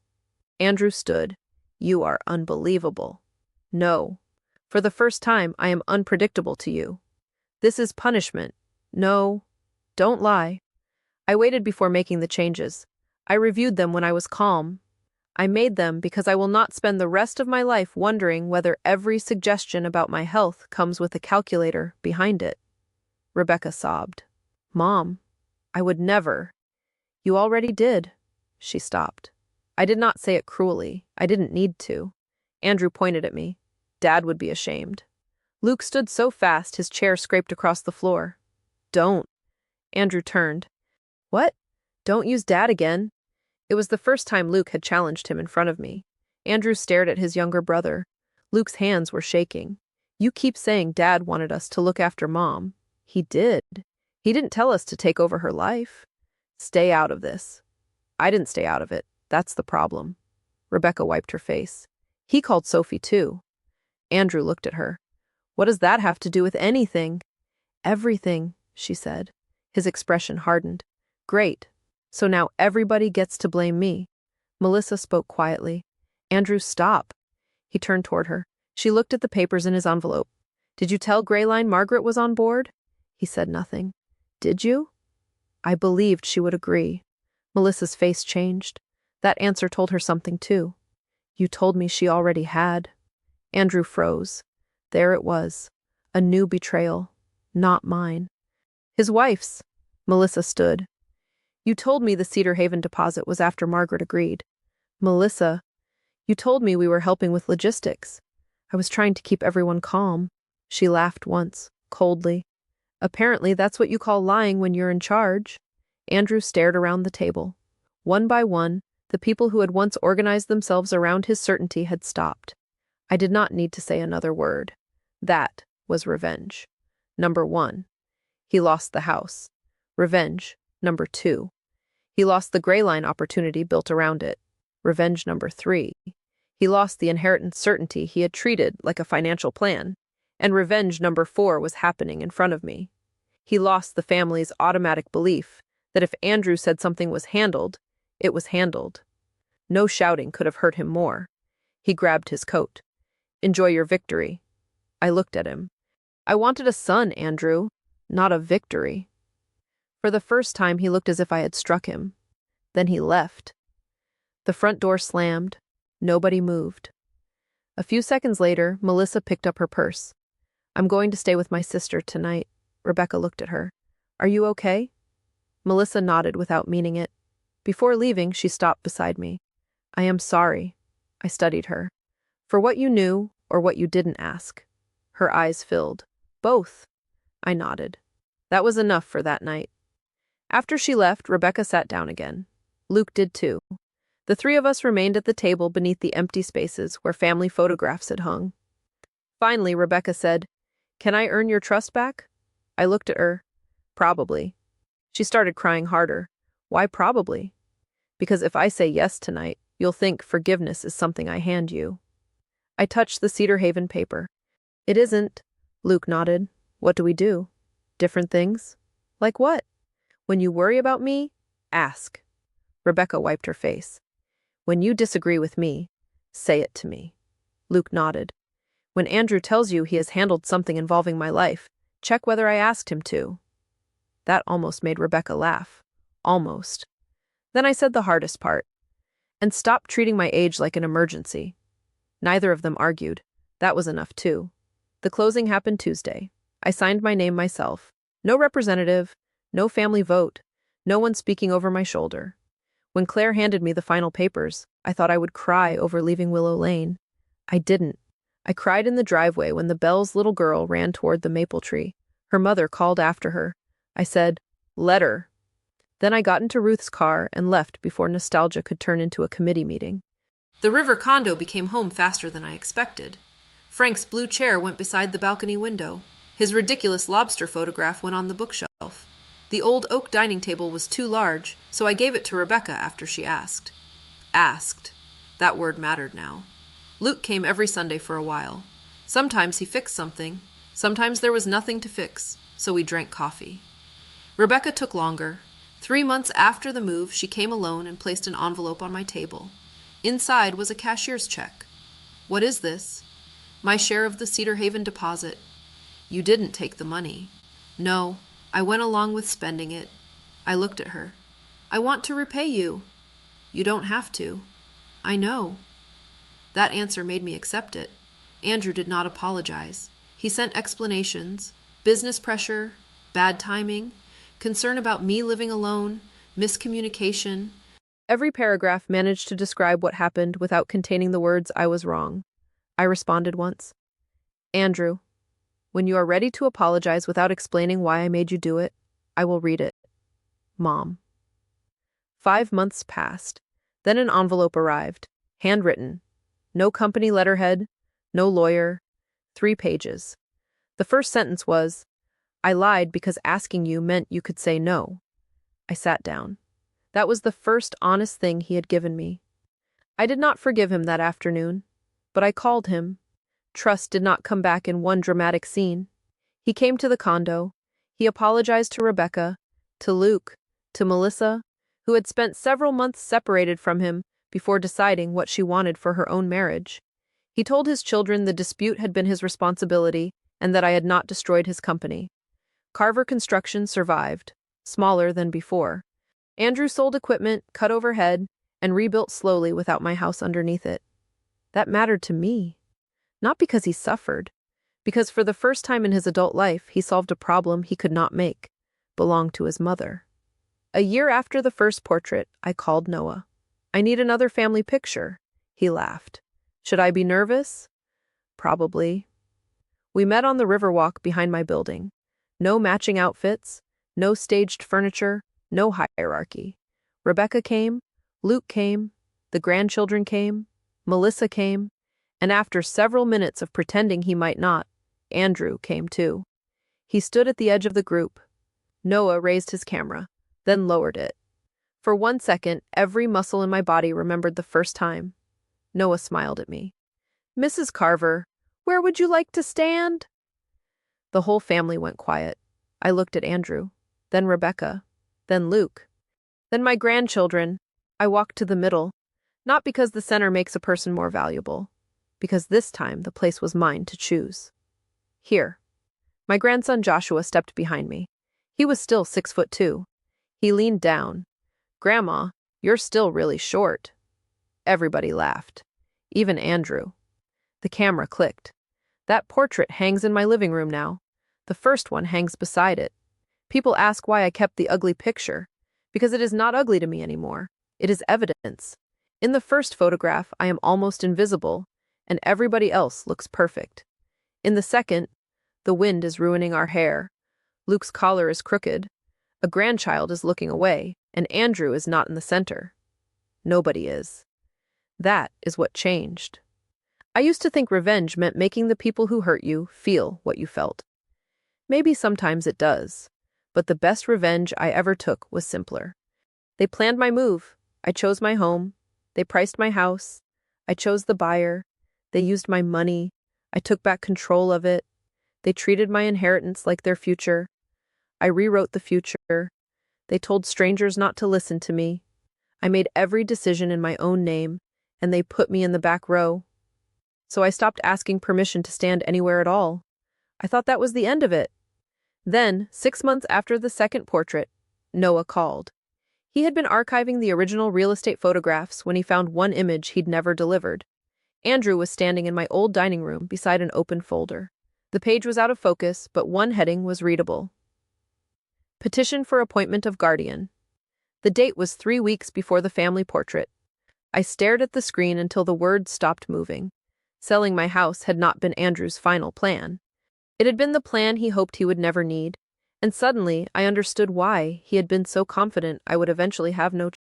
Speaker 1: Andrew stood. "You are unbelievable." "No. For the first time, I am unpredictable to you. This is punishment." "No. Don't lie." I waited before making the changes. I reviewed them when I was calm. I made them because I will not spend the rest of my life wondering whether every suggestion about my health comes with a calculator behind it. Rebecca sobbed. "Mom, I would never." "You already did." She stopped. I did not say it cruelly. I didn't need to. Andrew pointed at me. "Dad would be ashamed." Luke stood so fast his chair scraped across the floor. "Don't." Andrew turned. "What? Don't use Dad again." It was the first time Luke had challenged him in front of me. Andrew stared at his younger brother. Luke's hands were shaking. "You keep saying Dad wanted us to look after Mom." "He did. He didn't tell us to take over her life." "Stay out of this." "I didn't stay out of it. That's the problem." Rebecca wiped her face. "He called Sophie too." Andrew looked at her. "What does that have to do with anything?" "Everything," she said. His expression hardened. "Great. So now everybody gets to blame me." Melissa spoke quietly. "Andrew, stop." He turned toward her. She looked at the papers in his envelope. "Did you tell Gray Line Margaret was on board?" He said nothing. "Did you?" I believed she would agree. Melissa's face changed. That answer told her something too. "You told me she already had." Andrew froze. There it was. A new betrayal. Not mine. His wife's. Melissa stood. "You told me the Cedar Haven deposit was after Margaret agreed." "Melissa, you told me we were helping with logistics." I was trying to keep everyone calm. She laughed once, coldly. "Apparently that's what you call lying when you're in charge." Andrew stared around the table. One by one, the people who had once organized themselves around his certainty had stopped. I did not need to say another word. That was revenge. Number 1. He lost the house. Revenge. Number 2. He lost the Gray Line opportunity built around it. Revenge number 3. He lost the inheritance certainty he had treated like a financial plan. And revenge number 4 was happening in front of me. He lost the family's automatic belief that if Andrew said something was handled, it was handled. No shouting could have hurt him more. He grabbed his coat. "Enjoy your victory." I looked at him. "I wanted a son, Andrew, not a victory." For the first time, he looked as if I had struck him. Then he left. The front door slammed. Nobody moved. A few seconds later, Melissa picked up her purse. "I'm going to stay with my sister tonight." Rebecca looked at her. "Are you okay?" Melissa nodded without meaning it. Before leaving, she stopped beside me. "I am sorry." I studied her. "For what you knew or what you didn't ask." Her eyes filled. "Both." I nodded. That was enough for that night. After she left, Rebecca sat down again. Luke did too. The 3 of us remained at the table beneath the empty spaces where family photographs had hung. Finally, Rebecca said, "Can I earn your trust back?" I looked at her. "Probably." She started crying harder. "Why probably?" Because if I say yes tonight, you'll think forgiveness is something I hand you. I touched the Cedar Haven paper. It isn't. Luke nodded. What do we do? Different things? Like what? When you worry about me, ask. Rebecca wiped her face. When you disagree with me, say it to me. Luke nodded. When Andrew tells you he has handled something involving my life, check whether I asked him to. That almost made Rebecca laugh. Almost. Then I said the hardest part. And stop treating my age like an emergency. Neither of them argued. That was enough too. The closing happened Tuesday. I signed my name myself. No representative, no family vote, no one speaking over my shoulder. When Claire handed me the final papers, I thought I would cry over leaving Willow Lane. I didn't. I cried in the driveway when the Bells' little girl ran toward the maple tree. Her mother called after her. I said, "Let her." Then I got into Ruth's car and left before nostalgia could turn into a committee meeting. The River condo became home faster than I expected. Frank's blue chair went beside the balcony window. His ridiculous lobster photograph went on the bookshelf. The old oak dining table was too large, so I gave it to Rebecca after she asked. Asked. That word mattered now. Luke came every Sunday for a while. Sometimes he fixed something. Sometimes there was nothing to fix, so we drank coffee. Rebecca took longer. 3 months after the move, she came alone and placed an envelope on my table. Inside was a cashier's check. What is this? My share of the Cedar Haven deposit. You didn't take the money. No, I went along with spending it. I looked at her. I want to repay you. You don't have to. I know. That answer made me accept it. Andrew did not apologize. He sent explanations, business pressure, bad timing, concern about me living alone, miscommunication. Every paragraph managed to describe what happened without containing the words "I was wrong." I responded once. Andrew, when you are ready to apologize without explaining why I made you do it, I will read it. Mom. 5 months passed. Then an envelope arrived, handwritten. No company letterhead, no lawyer, 3 pages. The first sentence was, I lied because asking you meant you could say no. I sat down. That was the first honest thing he had given me. I did not forgive him that afternoon, but I called him. Trust did not come back in one dramatic scene. He came to the condo. He apologized to Rebecca, to Luke, to Melissa, who had spent several months separated from him before deciding what she wanted for her own marriage. He told his children the dispute had been his responsibility and that I had not destroyed his company. Carver Construction survived, smaller than before. Andrew sold equipment, cut overhead, and rebuilt slowly without my house underneath it. That mattered to me. Not because he suffered, because for the first time in his adult life he solved a problem he could not make, belonged to his mother. A year after the first portrait, I called Noah. I need another family picture. He laughed. Should I be nervous? Probably. We met on the Riverwalk behind my building. No matching outfits, no staged furniture, no hierarchy. Rebecca came, Luke came, the grandchildren came, Melissa came, and after several minutes of pretending he might not, Andrew came too. He stood at the edge of the group. Noah raised his camera, then lowered it. For 1 second, every muscle in my body remembered the first time. Noah smiled at me. Mrs. Carver, where would you like to stand? The whole family went quiet. I looked at Andrew, then Rebecca, then Luke, then my grandchildren. I walked to the middle, not because the center makes a person more valuable, because this time the place was mine to choose. Here. My grandson Joshua stepped behind me. He was still 6'2". He leaned down. Grandma, you're still really short. Everybody laughed. Even Andrew. The camera clicked. That portrait hangs in my living room now. The first one hangs beside it. People ask why I kept the ugly picture, because it is not ugly to me anymore. It is evidence. In the first photograph, I am almost invisible, and everybody else looks perfect. In the second, the wind is ruining our hair. Luke's collar is crooked. A grandchild is looking away, and Andrew is not in the center. Nobody is. That is what changed. I used to think revenge meant making the people who hurt you feel what you felt. Maybe sometimes it does, but the best revenge I ever took was simpler. They planned my move. I chose my home. They priced my house. I chose the buyer. They used my money. I took back control of it. They treated my inheritance like their future. I rewrote the future. They told strangers not to listen to me. I made every decision in my own name, and they put me in the back row. So I stopped asking permission to stand anywhere at all. I thought that was the end of it. Then, 6 months after the second portrait, Noah called. He had been archiving the original real estate photographs when he found one image he'd never delivered. Andrew was standing in my old dining room beside an open folder. The page was out of focus, but one heading was readable. Petition for appointment of guardian. The date was 3 weeks before the family portrait. I stared at the screen until the words stopped moving. Selling my house had not been Andrew's final plan. It had been the plan he hoped he would never need, and suddenly I understood why he had been so confident I would eventually have no